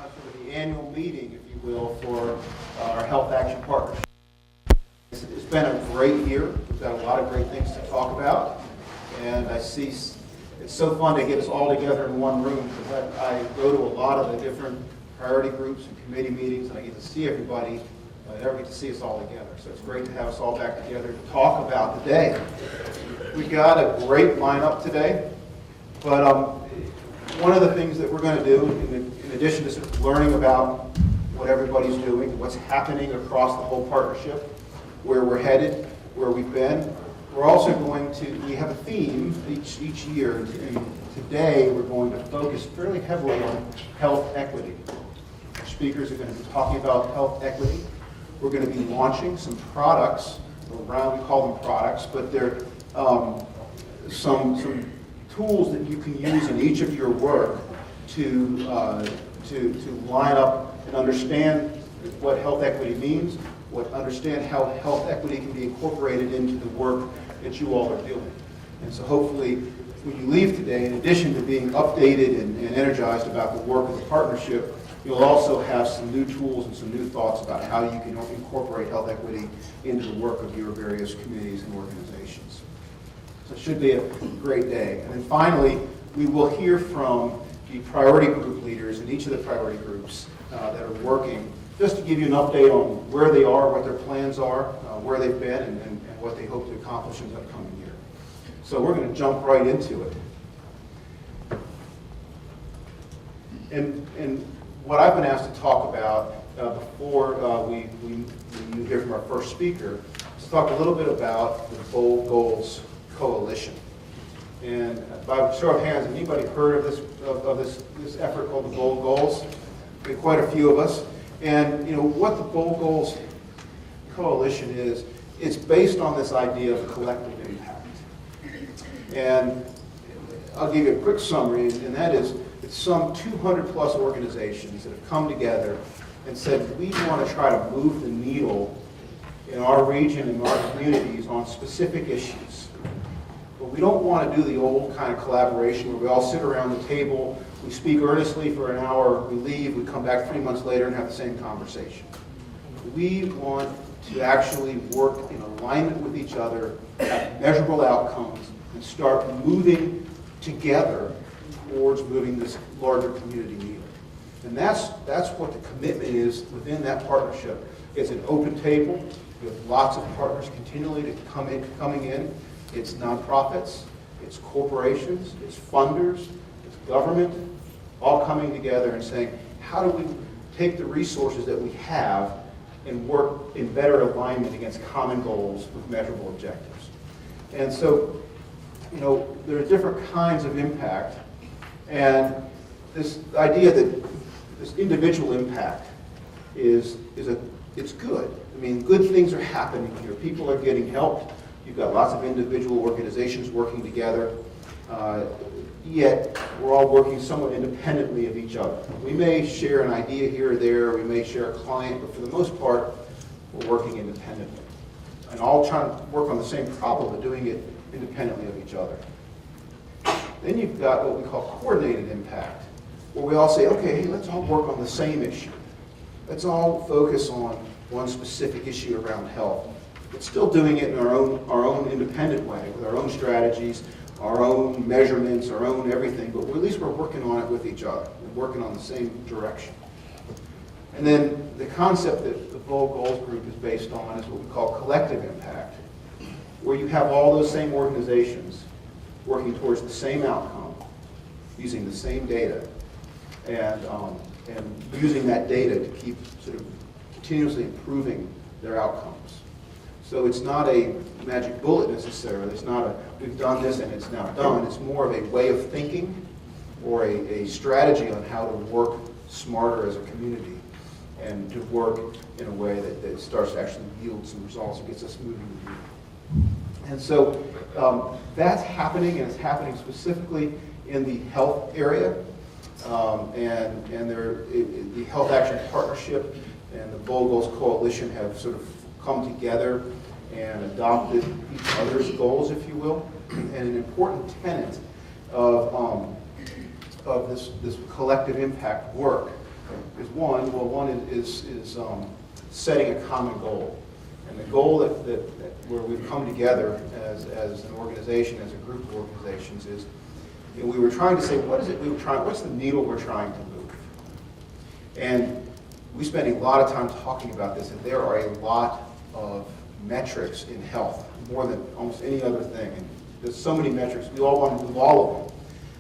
sort of the annual meeting, if you will, for our Health Action Partnership. It's been a great year. We've got a lot of great things to talk about, and I see it's so fun to get us all together in one room, because I go to a lot of the different priority groups and committee meetings, and I get to see everybody. I never get to see us all together, so it's great to have us all back together to talk about the day. We got a great lineup today, but one of the things that we're going to do, in addition to sort of learning about what everybody's doing, what's happening across the whole partnership, where we're headed, where we've been, we're also going to, we have a theme each year, and today we're going to focus fairly heavily on health equity. Our speakers are going to be talking about health equity. We're going to be launching some products around, we call them products, but they're some tools that you can use in each of your work to line up and understand what health equity means, understand how health equity can be incorporated into the work that you all are doing. And so hopefully when you leave today, in addition to being updated and energized about the work of the partnership, you'll also have some new tools and some new thoughts about how you can incorporate health equity into the work of your various committees and organizations. So it should be a great day. And then finally, we will hear from the priority group leaders in each of the priority groups that are working, just to give you an update on where they are, what their plans are, where they've been, and what they hope to accomplish in the upcoming year. So we're going to jump right into it. And what I've been asked to talk about before you hear from our first speaker is to talk a little bit about the Bold Goals Coalition. And by show of hands, have anybody heard of this effort called the Bold Goals? Quite a few of us. And you know what the Bold Goals Coalition is? It's based on this idea of collective impact. And I'll give you a quick summary, and that is it's some 200 plus organizations that have come together and said we want to try to move the needle in our region and our communities on specific issues. But we don't want to do the old kind of collaboration where we all sit around the table, we speak earnestly for an hour, we leave, we come back 3 months later and have the same conversation. We want to actually work in alignment with each other, have measurable outcomes, and start moving together towards moving this larger community needle. And that's what the commitment is within that partnership. It's an open table. We have lots of partners continually coming in. It's nonprofits, it's corporations, it's funders, it's government, all coming together and saying, how do we take the resources that we have and work in better alignment against common goals with measurable objectives? And so, you know, there are different kinds of impact, and this idea that this individual impact it's good. I mean, good things are happening here. People are getting helped. You've got lots of individual organizations working together, yet we're all working somewhat independently of each other. We may share an idea here or there, we may share a client, but for the most part, we're working independently. And all trying to work on the same problem, but doing it independently of each other. Then you've got what we call coordinated impact, where we all say, okay, hey, let's all work on the same issue. Let's all focus on one specific issue around health, but still doing it in our own independent way, with our own strategies, our own measurements, our own everything, but at least we're working on it with each other. We're working on the same direction. And then the concept that the Bold Goals Group is based on is what we call collective impact, where you have all those same organizations working towards the same outcome, using the same data, and using that data to keep sort of continuously improving their outcomes. So it's not a magic bullet necessarily. It's not a, we've done this and it's now done. It's more of a way of thinking or a strategy on how to work smarter as a community and to work in a way that starts to actually yield some results and gets us moving the needle. And so that's happening, and it's happening specifically in the health area. The Health Action Partnership and the Bold Goals Coalition have sort of come together and adopted each other's goals, if you will. And an important tenet of this collective impact work is one. Well, one is setting a common goal. And the goal that where we've come together as an organization, as a group of organizations, is we were trying to say, what's the needle we're trying to move? And we spend a lot of time talking about this, and there are a lot of metrics in health, more than almost any other thing. And there's so many metrics, we all want to move all of them.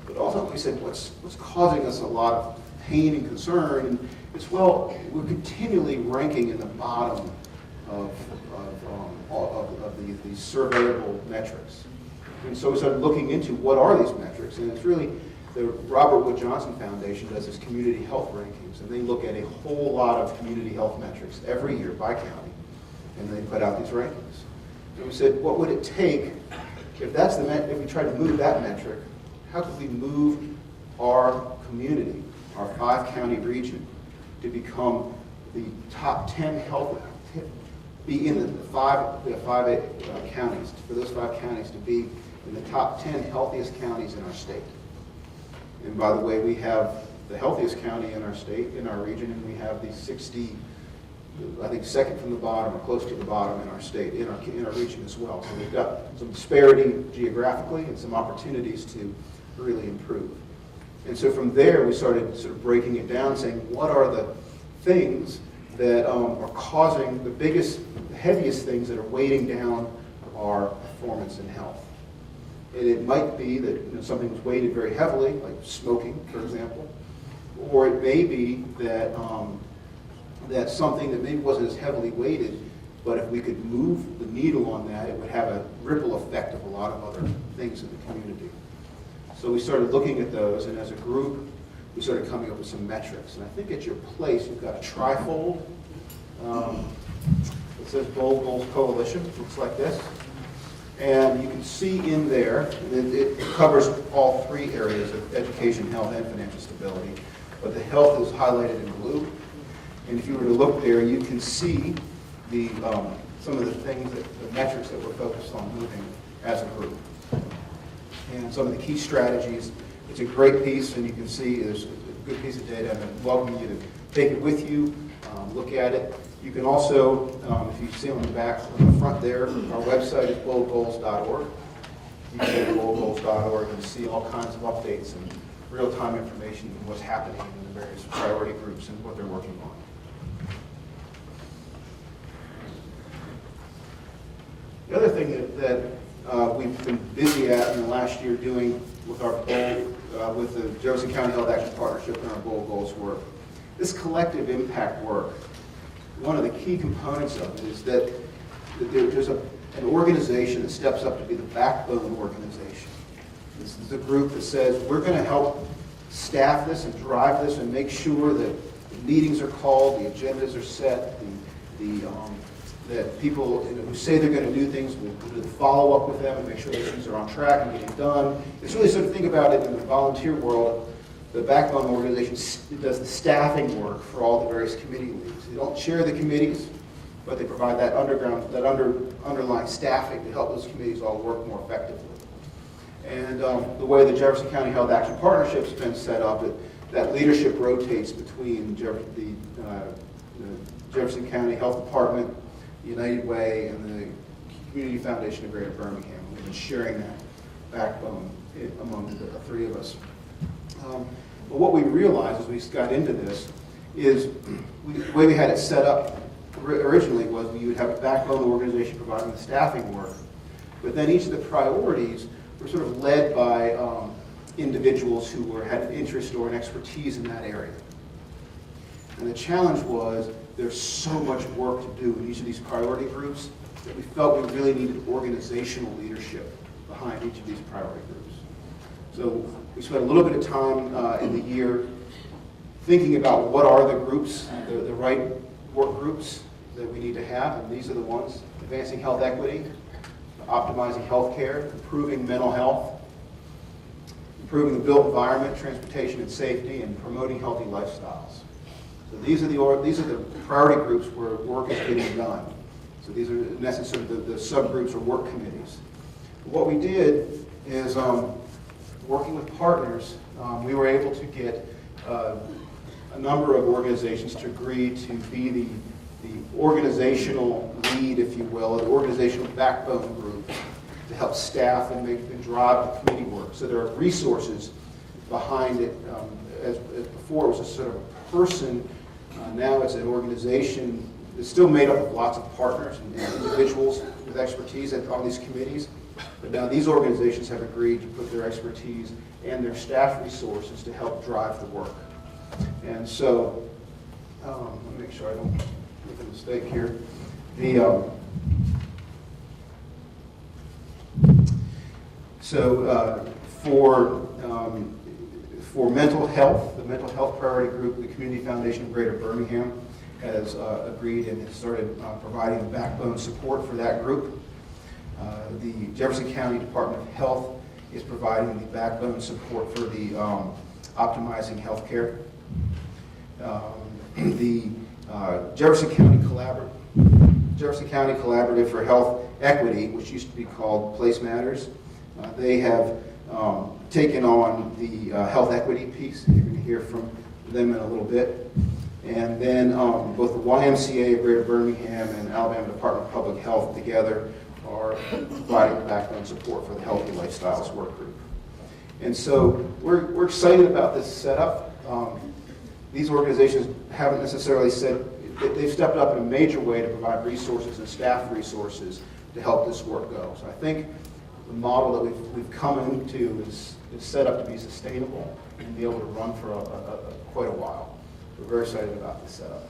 But ultimately we said, what's causing us a lot of pain and concern? And it's, well, we're continually ranking in the bottom of these surveyable metrics. And so we started looking into what are these metrics, and it's really the Robert Wood Johnson Foundation does this community health rankings, and they look at a whole lot of community health metrics every year by county, and they put out these rankings. And we said, what would it take if we tried to move that metric? How could we move our community, our 5-county region, to become the top 10 health, be in the five counties, for those 5 counties to be in the top 10 healthiest counties in our state. And by the way, we have the healthiest county in our state, in our region, and we have the 60, I think second from the bottom or close to the bottom in our state, in our region as well. So we've got some disparity geographically and some opportunities to really improve. And so from there, we started sort of breaking it down, saying what are the things that are causing the heaviest things that are weighting down our performance in health. And it might be that something was weighted very heavily, like smoking, for example, or it may be that that something that maybe wasn't as heavily weighted, but if we could move the needle on that, it would have a ripple effect of a lot of other things in the community. So we started looking at those, and as a group, we started coming up with some metrics. And I think at your place, you've got a trifold. It says Bold Goals Coalition. It looks like this. And you can see in there, it covers all 3 areas of education, health, and financial stability. But the health is highlighted in blue. And if you were to look there, you can see some of the things, the metrics that we're focused on moving as a group. And some of the key strategies. It's a great piece, and you can see there's a good piece of data, and I welcome you to take it with you, look at it. You can also, if you see on the back, on the front there, our website is boldgoals.org. You can go to boldgoals.org and see all kinds of updates and real-time information on what's happening in the various priority groups and what they're working on. The other thing that we've been busy at in the last year doing with our with the Jefferson County Health Action Partnership and our Bold Goals work, this collective impact work, one of the key components of it is that there's an organization that steps up to be the backbone organization. This is a group that says, we're going to help staff this and drive this and make sure that the meetings are called, the agendas are set, that people who say they're going to do things, we'll follow up with them and make sure that things are on track and getting done. It's really sort of think about it in the volunteer world. The backbone organization does the staffing work for all the various committee leads. They don't chair the committees, but they provide that underlying staffing to help those committees all work more effectively. And the way the Jefferson County Health Action Partnership's been set up, that leadership rotates between the Jefferson County Health Department, United Way, and the Community Foundation of Greater Birmingham. We've been sharing that backbone among the 3 of us. But what we realized as we got into this is the way we had it set up originally was you would have a backbone organization providing the staffing work, but then each of the priorities were sort of led by individuals who had an interest or an expertise in that area. And the challenge was there's so much work to do in each of these priority groups that we felt we really needed organizational leadership behind each of these priority groups. So we spent a little bit of time in the year thinking about what are the groups, the right work groups that we need to have, and these are the ones: advancing health equity, optimizing health care, improving mental health, improving the built environment, transportation and safety, and promoting healthy lifestyles. So these are the priority groups where work is getting done. So these are, in essence, sort of the subgroups or work committees. What we did is, working with partners, we were able to get a number of organizations to agree to be the organizational lead, if you will, the organizational backbone group to help staff and drive the committee work. So there are resources behind it. As before, it was a sort of a person. Now it's an organization. It's still made up of lots of partners and individuals with expertise on these committees. But now these organizations have agreed to put their expertise and their staff resources to help drive the work. And so, let me make sure I don't make a mistake here. For mental health, the mental health priority group, the Community Foundation of Greater Birmingham has agreed and has started providing the backbone support for that group. The Jefferson County Department of Health is providing the backbone support for the optimizing healthcare. The Jefferson County Collaborative for Health Equity, which used to be called Place Matters, they have taken on the health equity piece. You're going to hear from them in a little bit. And then both the YMCA of Greater Birmingham and Alabama Department of Public Health together are providing backbone support for the Healthy Lifestyles Work Group. And so we're excited about this setup. These organizations haven't necessarily said, they've stepped up in a major way to provide resources and staff resources to help this work go. So I think the model that we've come into is set up to be sustainable and be able to run for quite a while. We're very excited about this setup.